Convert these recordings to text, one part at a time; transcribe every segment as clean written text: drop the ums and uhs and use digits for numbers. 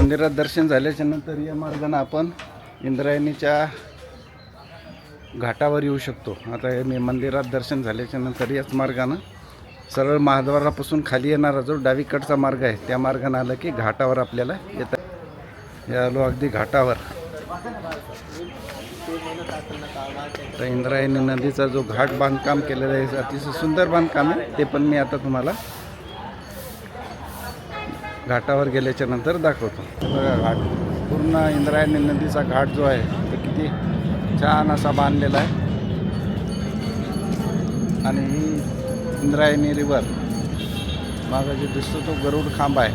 मंदिरात दर्शन झाल्याच्या नंतर या मार्गाने आपण इंद्रायणीच्या घाटावर येऊ शकतो। आता हे मी मंदिरात दर्शन झाल्याच्या नंतर याच मार्गाने सरळ महाद्वारापासून खाली येणारा जो डावीकडचा मार्ग आहे त्या मार्गाने आलं की घाटावर आपल्याला येतं। हे आलो अगदी घाटावर। तर इंद्रायणी नदीचा जो घाट बांधकाम केलेलं आहे अतिशय सुंदर बांधकाम आहे, ते पण मी आता तुम्हाला घाटावर गेल्याच्या नंतर दाखवतो। बघा घाट पूर्ण इंद्रायणी नदीचा घाट जो आहे तो किती छान असा बांधलेला आहे आणि ही इंद्रायणी रिवर मागं जे दिसतो तो गरुड खांब आहे,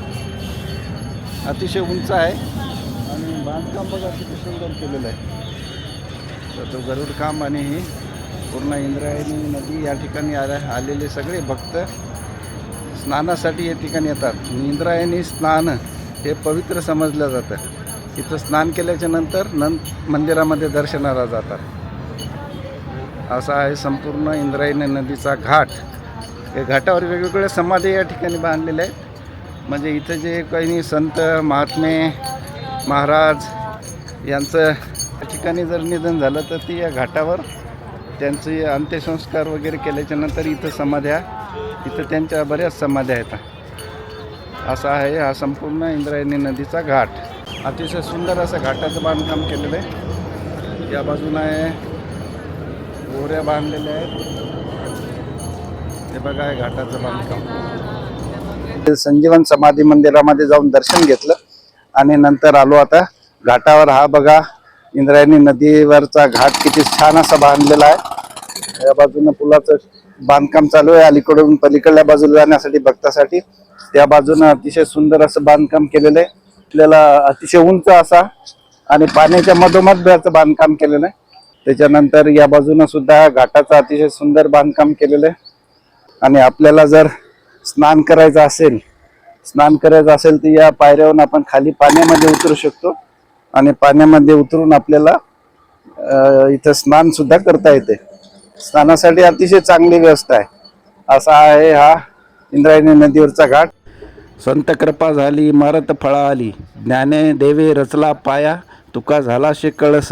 अतिशय उंच आहे आणि बांधकाम बघा किती सुंदर केलेलं आहे। तर तो गरुड खांब आणि ही पूर्ण इंद्रायणी नदी या ठिकाणी आलेले सगळे भक्त स्नानासाठी या ठिकाणी येतात। इंद्रायणी स्नान हे पवित्र समजलं जातं। इथं स्नान केल्याच्या नंतर मंदिरामध्ये दर्शनाला जातात। असा आहे संपूर्ण इंद्रायणी नदीचा घाट। या घाटावर वेगवेगळ्या समाधी या ठिकाणी बांधलेल्या आहेत, म्हणजे इथं जे काही संत महात्मे महाराज यांचं या ठिकाणी जर निधन झालं तर ती या घाटावर त्यांचे अंत्यसंस्कार वगैरे केल्याच्या नंतर इथं समाध्या, इथं त्यांच्या बऱ्याच समाध्या आहेत। असा आहे हा संपूर्ण इंद्रायणी नदीचा घाट। अतिशय सुंदर असं घाटाचं बांधकाम केलेलं आहे। या बाजूला गोऱ्या बांधलेल्या आहेत, हे बघा आहे घाटाचं बांधकाम। संजीवन समाधी मंदिरामध्ये जाऊन दर्शन घेतलं आणि नंतर आलो आता घाटावर। हा बघा इंद्रायणी नदीवरचा घाट किती छान असा बांधलेला आहे। या बाजूने पुलाचं बांधकाम चालू आहे, अलीकडून पलीकडल्या बाजूला जाण्यासाठी भक्तासाठी त्या बाजूने अतिशय सुंदर असं बांधकाम केलेलं आहे। आपल्याला अतिशय उंच असा आणि पाण्याच्या मधोमध याचं बांधकाम केलेलं आहे। त्याच्यानंतर या बाजूने सुद्धा घाटाचं अतिशय सुंदर बांधकाम केलेलं आहे। आणि आपल्याला जर स्नान करायचं असेल तर या पायऱ्यावरून आपण खाली पाण्यामध्ये उतरू शकतो आणि पाण्यामध्ये उतरून आपल्याला इथं स्नान सुद्धा करता येते। स्नानासाठी अतिशय चांगली व्यवस्था आहे। असा आहे हा इंद्रायणी नदीवरचा घाट। संत कृपा झाली इमारत फळा आली, ज्ञाने देवे रचला पाया, तुका झाला शे कळस।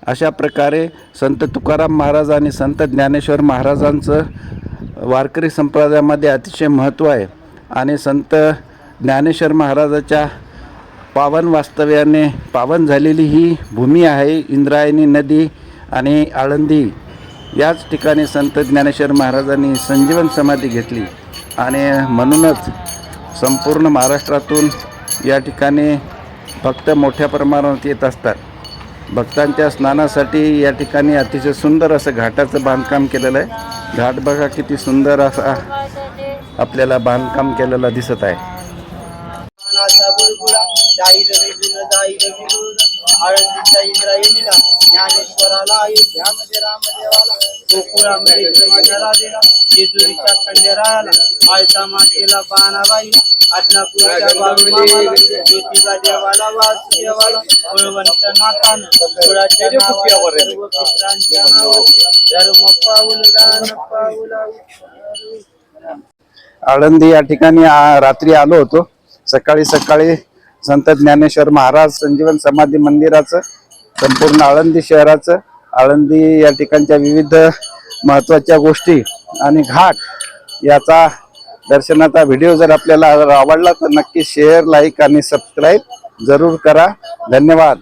अशा प्रकारे संत तुकाराम महाराज आणि संत ज्ञानेश्वर महाराजांचं वारकरी संप्रदायामध्ये अतिशय महत्त्व आहे। आणि संत ज्ञानेश्वर महाराजाच्या पावन वास्तव्याने पावन झालेली ही भूमी आहे इंद्रायणी नदी आणि आळंदी। याच ठिकाणी संत ज्ञानेश्वर महाराजांनी संजीवन समाधी घेतली आणि म्हणूनच संपूर्ण महाराष्ट्रातून या ठिकाणी भक्त मोठ्या प्रमाणात येत असतात। भक्तांच्या स्नानासाठी या ठिकाणी अतिशय सुंदर असं घाटाचं बांधकाम केलेलं आहे। घाट बघा किती सुंदर असा आपल्याला बांधकाम केलेलं दिसत आहे। आळंदीच्या इंद्रायणीला, ज्ञानेश्वराला, अयोध्यामध्ये रामदेवाला, गोकुळामध्ये कृष्णाला दिला, जेजुरीच्या खंडेरायाला, आळता मातेला बाणाबाईला, आदनापूरच्या बाळूमामाला, ज्योतिबा देवाला, वासुदेवाला, कुळवंत नाथानं, कुळाच्या नावाला, सर्व पितरांच्या नावाला, धर्म पाऊल दान पाऊला। आळंदी या ठिकाणी रात्री आलो होतो। सकाळी संत ज्ञानेश्वर महाराज संजीवन समाधी मंदिराचं, संपूर्ण आळंदी शहराचं, आळंदी या ठिकाणच्या विविध महत्त्वाच्या गोष्टी आणि घाट याचा दर्शनाचा व्हिडिओ जर आपल्याला आवडला तर नक्की शेअर, लाईक आणि सबस्क्राईब जरूर करा। धन्यवाद।